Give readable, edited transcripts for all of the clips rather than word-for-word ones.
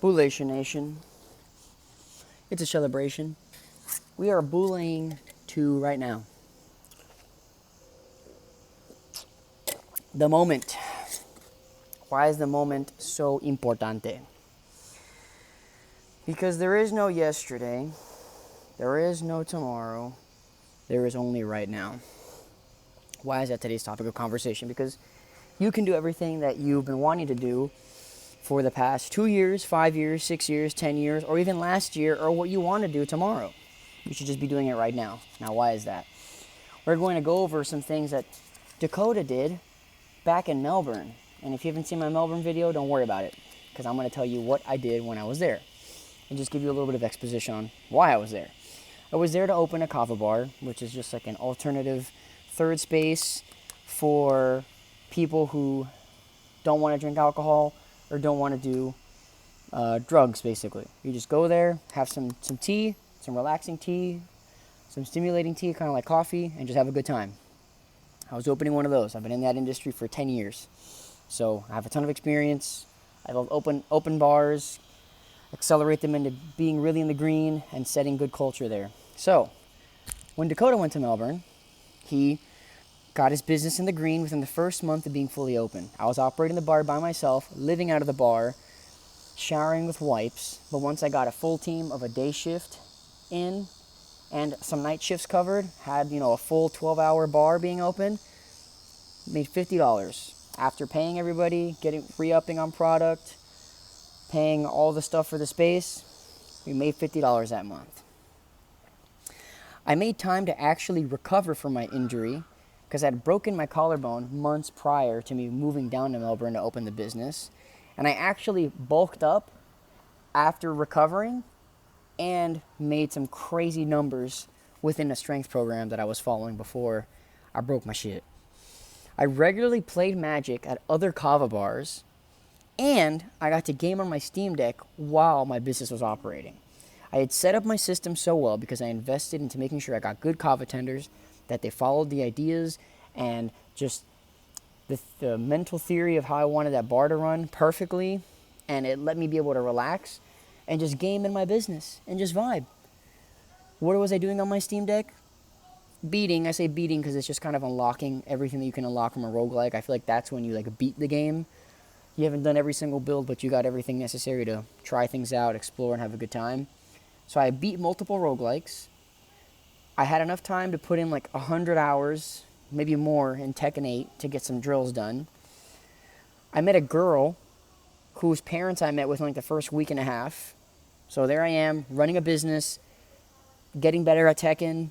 Boolation Nation. It's a celebration. We are bullying to right now. The moment. Why is the moment so importante? Because there is no yesterday. There is no tomorrow. There is only right now. Why is that today's topic of conversation? Because you can do everything that you've been wanting to do for the past 2 years, 5 years, 6 years, 10 years, or even last year, or what you want to do tomorrow. You should just be doing it right now. Now, why is that? We're going to go over some things that Dakota did back in Melbourne. And if you haven't seen my Melbourne video, don't worry about it, because I'm going to tell you what I did when I was there and just give you a little bit of exposition on why I was there. I was there to open a kava bar, which is just like an alternative third space for people who don't want to drink alcohol or don't want to do drugs, basically. You just go there, have some tea, some relaxing tea, some stimulating tea, kind of like coffee, and just have a good time. I was opening one of those. I've been in that industry for 10 years. So I have a ton of experience. I love open bars, accelerate them into being really in the green and setting good culture there. So when Dakota went to Melbourne, he got his business in the green within the first month of being fully open. I was operating the bar by myself, living out of the bar, showering with wipes. But once I got a full team of a day shift in and some night shifts covered, had a full 12-hour bar being open, made $50 after paying everybody, re-upping on product, paying all the stuff for the space. We made $50 that month. I made time to actually recover from my injury because I had broken my collarbone months prior to me moving down to Melbourne to open the business. And I actually bulked up after recovering and made some crazy numbers within a strength program that I was following before I broke my shit. I regularly played Magic at other kava bars, and I got to game on my Steam Deck while my business was operating. I had set up my system so well because I invested into making sure I got good kava tenders, that they followed the ideas and just the mental theory of how I wanted that bar to run perfectly, and it let me be able to relax and just game in my business and just vibe. What was I doing on my Steam Deck? Beating. I say beating because it's just kind of unlocking everything that you can unlock from a roguelike. I feel like that's when you beat the game. You haven't done every single build, but you got everything necessary to try things out, explore, and have a good time. So I beat multiple roguelikes. I had enough time to put in 100 hours, maybe more, in Tekken 8 to get some drills done. I met a girl whose parents I met within the first week and a half. So there I am, running a business, getting better at Tekken,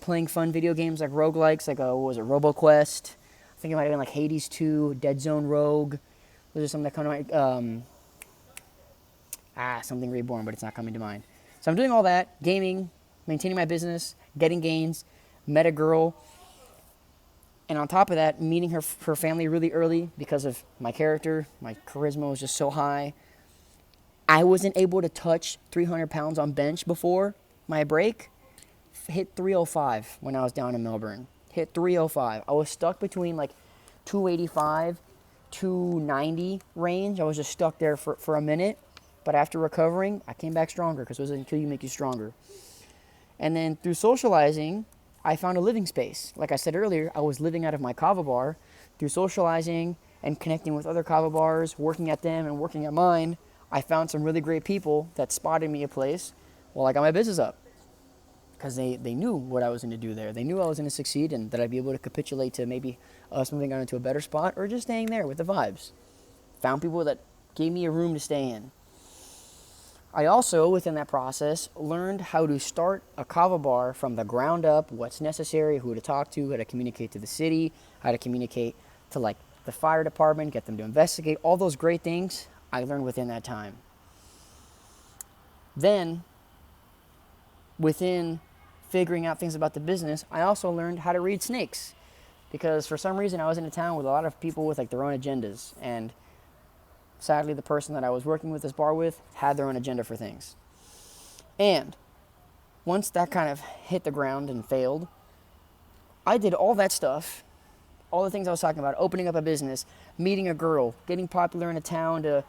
playing fun video games like roguelikes, RoboQuest. I think it might have been Hades 2, Dead Zone Rogue. Those are some that come to mind. Something Reborn, but it's not coming to mind. So I'm doing all that, gaming, maintaining my business, getting gains, met a girl, and on top of that, meeting her family really early because of my character. My charisma was just so high. I wasn't able to touch 300 pounds on bench before my break. Hit 305 when I was down in Melbourne. Hit 305. I was stuck between 285, 290 range. I was just stuck there for a minute. But after recovering, I came back stronger because it was until you make you stronger. And then through socializing, I found a living space. Like I said earlier, I was living out of my kava bar. Through socializing and connecting with other kava bars, working at them and working at mine, I found some really great people that spotted me a place while I got my business up. Because they knew what I was going to do there. They knew I was going to succeed and that I'd be able to capitulate to maybe us moving on into a better spot or just staying there with the vibes. Found people that gave me a room to stay in. I also, within that process, learned how to start a kava bar from the ground up, what's necessary, who to talk to, how to communicate to the city, how to communicate to the fire department, get them to investigate, all those great things I learned within that time. Then, within figuring out things about the business, I also learned how to read snakes. Because for some reason I was in a town with a lot of people with their own agendas, and sadly, the person that I was working with this bar with had their own agenda for things. And once that kind of hit the ground and failed, I did all that stuff, all the things I was talking about, opening up a business, meeting a girl, getting popular in a town to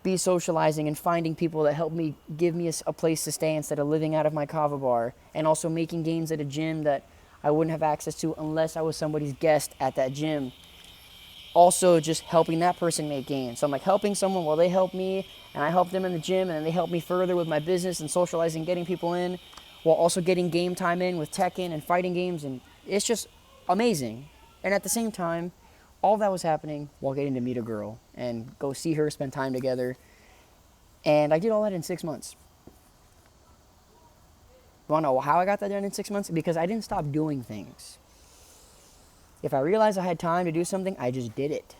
be socializing and finding people that help me give me a place to stay instead of living out of my kava bar, and also making gains at a gym that I wouldn't have access to unless I was somebody's guest at that gym. Also just helping that person make gains. So I'm like helping someone while they help me, and I help them in the gym, and then they help me further with my business and socializing, getting people in, while also getting game time in with Tekken and fighting games, and it's just amazing. And at the same time, all that was happening while getting to meet a girl and go see her, spend time together. And I did all that in 6 months. You want to know how I got that done in 6 months? Because I didn't stop doing things. If I realized I had time to do something, I just did it.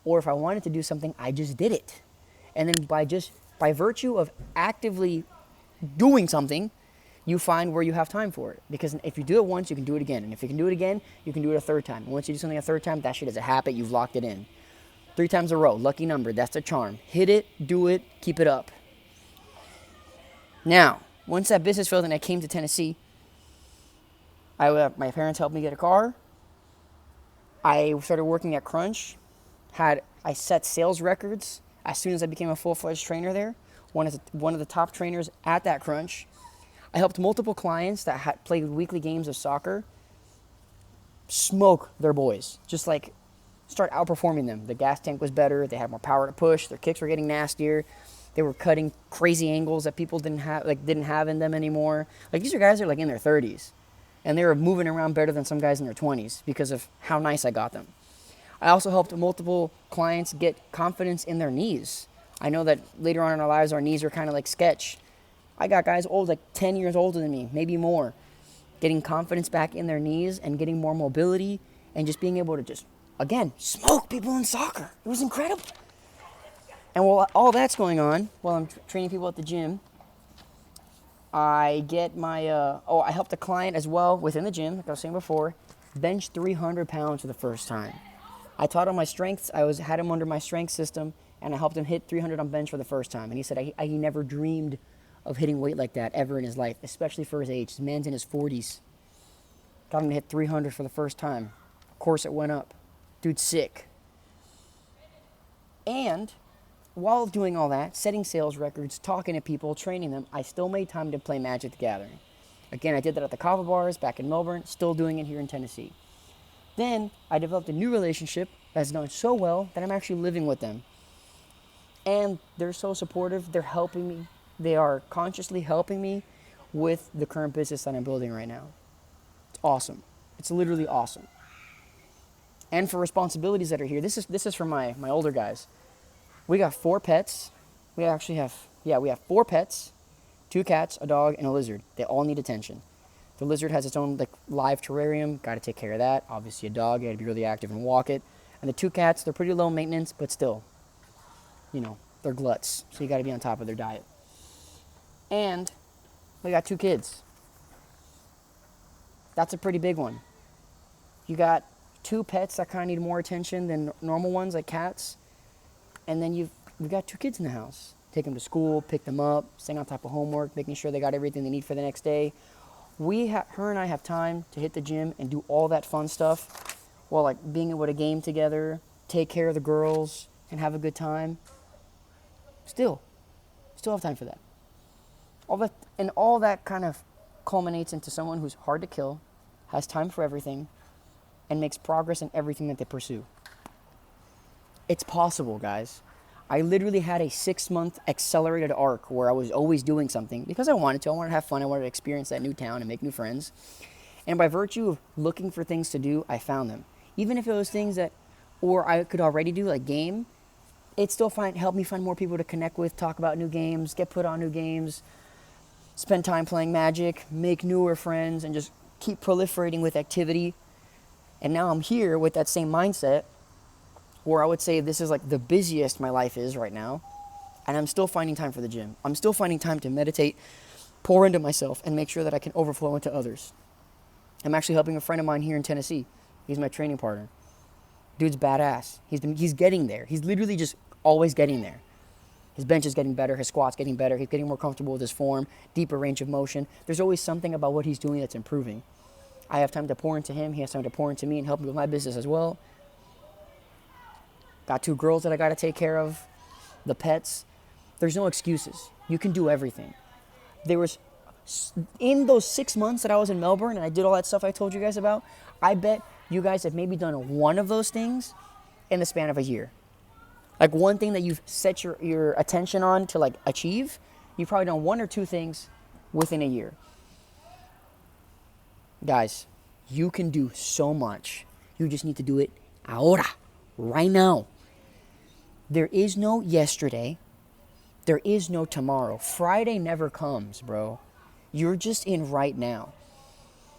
Or if I wanted to do something, I just did it. And then by virtue of actively doing something, you find where you have time for it. Because if you do it once, you can do it again. And if you can do it again, you can do it a third time. And once you do something a third time, that shit is a habit. You've locked it in. 3 times a row, lucky number. That's the charm. Hit it, do it, keep it up. Now, once that business failed and I came to Tennessee, my parents helped me get a car. I started working at Crunch. I set sales records as soon as I became a full-fledged trainer there. One of the top trainers at that Crunch. I helped multiple clients that had played weekly games of soccer smoke their boys. Just like start outperforming them. The gas tank was better. They had more power to push. Their kicks were getting nastier. They were cutting crazy angles that people didn't have in them anymore. Like these are guys that are like in their 30s. And they were moving around better than some guys in their 20s because of how nice I got them. I also helped multiple clients get confidence in their knees. I know that later on in our lives, our knees are kind of like sketch. I got guys old, like 10 years older than me, maybe more, getting confidence back in their knees and getting more mobility and just being able to just, again, smoke people in soccer. It was incredible. And while all that's going on, while I'm training people at the gym, I get I helped a client as well within the gym, like I was saying before, bench 300 pounds for the first time. I taught him my strengths. Had him under my strength system, and I helped him hit 300 on bench for the first time. And he said he never dreamed of hitting weight like that ever in his life, especially for his age. This man's in his 40s. Got him to hit 300 for the first time. Of course, it went up. Dude's sick. And while doing all that, setting sales records, talking to people, training them, I still made time to play Magic the Gathering. Again, I did that at the Kava bars back in Melbourne, still doing it here in Tennessee. Then I developed a new relationship that's gone so well that I'm actually living with them. And they're so supportive. They're helping me. They are consciously helping me with the current business that I'm building right now. It's awesome. It's literally awesome. And for responsibilities that are here, this is for my older guys. We got 4 pets. We have 4 pets, 2 cats, a dog, and a lizard. They all need attention. The lizard has its own live terrarium. Got to take care of that. Obviously, a dog, you got to be really active and walk it. And the 2 cats, they're pretty low maintenance, but still, they're gluts. So you got to be on top of their diet. And we got 2 kids. That's a pretty big one. You got 2 pets that kind of need more attention than normal ones, like cats. And then we've got 2 kids in the house. Take them to school, pick them up, staying on top of homework, making sure they got everything they need for the next day. Her and I have time to hit the gym and do all that fun stuff while being able to game together, take care of the girls, and have a good time. Still have time for that. All that kind of culminates into someone who's hard to kill, has time for everything, and makes progress in everything that they pursue. It's possible, guys. I literally had a 6-month accelerated arc where I was always doing something because I wanted to. I wanted to have fun. I wanted to experience that new town and make new friends. And by virtue of looking for things to do, I found them. Even if it was things that, or I could already do, like game, it still helped me find more people to connect with, talk about new games, get put on new games, spend time playing Magic, make newer friends, and just keep proliferating with activity. And now I'm here with that same mindset, where I would say this is the busiest my life is right now, and I'm still finding time for the gym. I'm still finding time to meditate, pour into myself, and make sure that I can overflow into others. I'm actually helping a friend of mine here in Tennessee. He's my training partner. Dude's badass. He's getting there. He's literally just always getting there. His bench is getting better. His squat's getting better. He's getting more comfortable with his form, deeper range of motion. There's always something about what he's doing that's improving. I have time to pour into him. He has time to pour into me and help me with my business as well. Got 2 girls that I got to take care of. the pets. There's no excuses. You can do everything. There was, in those 6 months that I was in Melbourne and I did all that stuff I told you guys about, I bet you guys have maybe done one of those things in the span of a year. Like one thing that you've set your attention on to like achieve, you've probably done one or two things within a year. Guys, you can do so much. You just need to do it ahora, right now. There is no yesterday. There is no tomorrow. Friday never comes, bro. You're just in right now.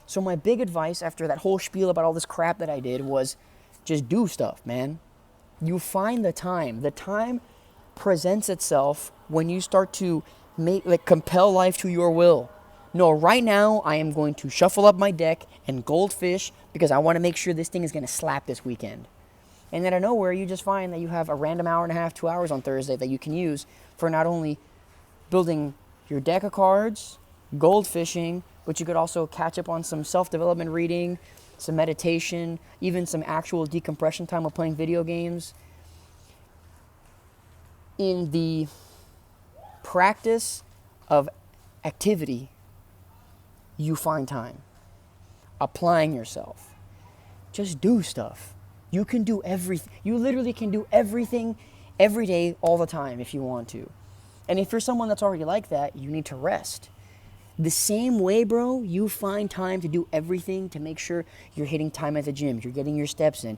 So my big advice after that whole spiel about all this crap that I did was just do stuff, man. You find the time. The time presents itself when you start to compel life to your will. No, right now I am going to shuffle up my deck and goldfish because I want to make sure this thing is going to slap this weekend. And out of nowhere, you just find that you have a random hour and a half, 2 hours on Thursday that you can use for not only building your deck of cards, goldfishing, but you could also catch up on some self-development reading, some meditation, even some actual decompression time of playing video games. In the practice of activity, you find time. Applying yourself. Just do stuff. You can do everything. You literally can do everything every day, all the time, if you want to. And if you're someone that's already like that, you need to rest. The same way, bro, you find time to do everything to make sure you're hitting time at the gym, you're getting your steps in,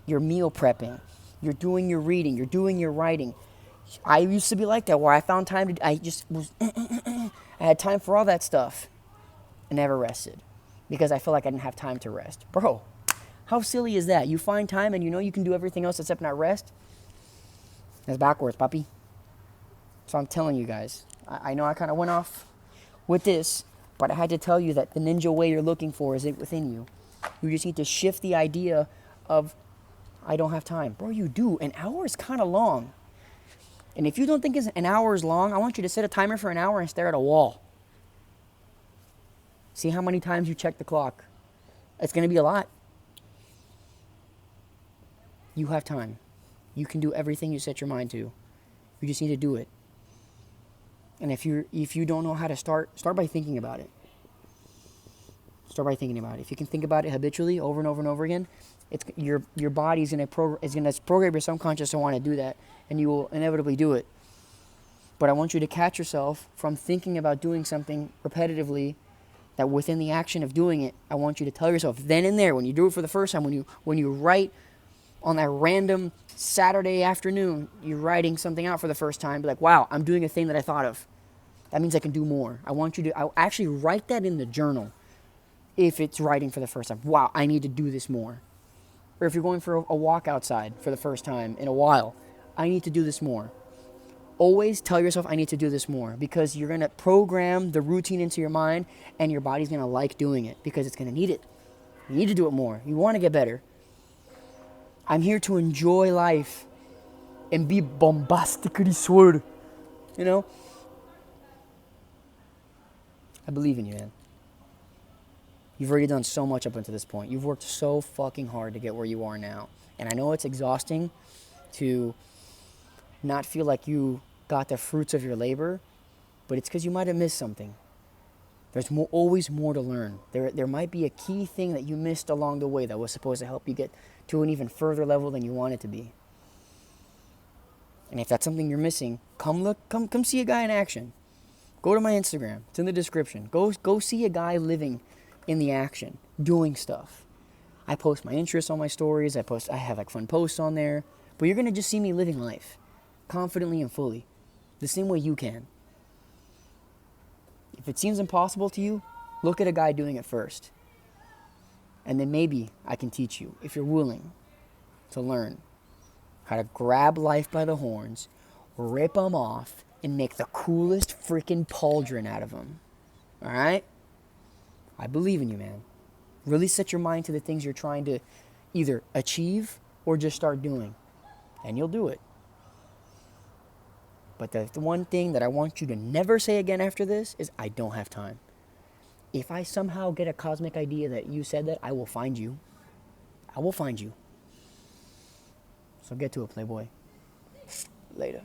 you're meal prepping, you're doing your reading, you're doing your writing. I used to be like that, where I found time to, I had time for all that stuff. I never rested because I feel like I didn't have time to rest. Bro, how silly is that? You find time and you know you can do everything else except not rest? That's backwards, puppy. So I'm telling you guys, I know I kind of went off with this, but I had to tell you that the ninja way you're looking for is within you. You just need to shift the idea of, I don't have time. Bro, you do. An hour is kind of long. And if you don't think an hour is long, I want you to set a timer for an hour and stare at a wall. See how many times you check the clock. It's going to be a lot. You have time. You can do everything you set your mind to. You just need to do it. And if you don't know how to start by thinking about it. Start by thinking about it. If you can think about it habitually over and over and over again, it's your body is going to program your subconscious to want to do that, and you will inevitably do it. But I want you to catch yourself from thinking about doing something repetitively, that within the action of doing it, I want you to tell yourself then and there, when you do it for the first time, when you write on that random Saturday afternoon, you're writing something out for the first time, be like, wow, I'm doing a thing that I thought of. That means I can do more. I'll actually write that in the journal if it's writing for the first time. Wow, I need to do this more. Or if you're going for a walk outside for the first time in a while, I need to do this more. Always tell yourself, I need to do this more, because you're going to program the routine into your mind and your body's going to like doing it because it's going to need it. You need to do it more. You want to get better. I'm here to enjoy life and be bombastically sword. You know? I believe in you, man. You've already done so much up until this point. You've worked so fucking hard to get where you are now. And I know it's exhausting to not feel like you got the fruits of your labor, but it's because you might have missed something. There's always more to learn. There might be a key thing that you missed along the way that was supposed to help you get to an even further level than you want it to be. And if that's something you're missing, come see a guy in action. Go to my Instagram. It's in the description. Go see a guy living in the action, doing stuff. I post my interests on my stories. I have like fun posts on there. But you're going to just see me living life confidently and fully, the same way you can. If it seems impossible to you, look at a guy doing it first. And then maybe I can teach you, if you're willing to learn, how to grab life by the horns, rip them off, and make the coolest freaking pauldron out of them. Alright? I believe in you, man. Really set your mind to the things you're trying to either achieve or just start doing. And you'll do it. But the one thing that I want you to never say again after this is, I don't have time. If I somehow get a cosmic idea that you said that, I will find you. I will find you. So get to it, Playboy. Later.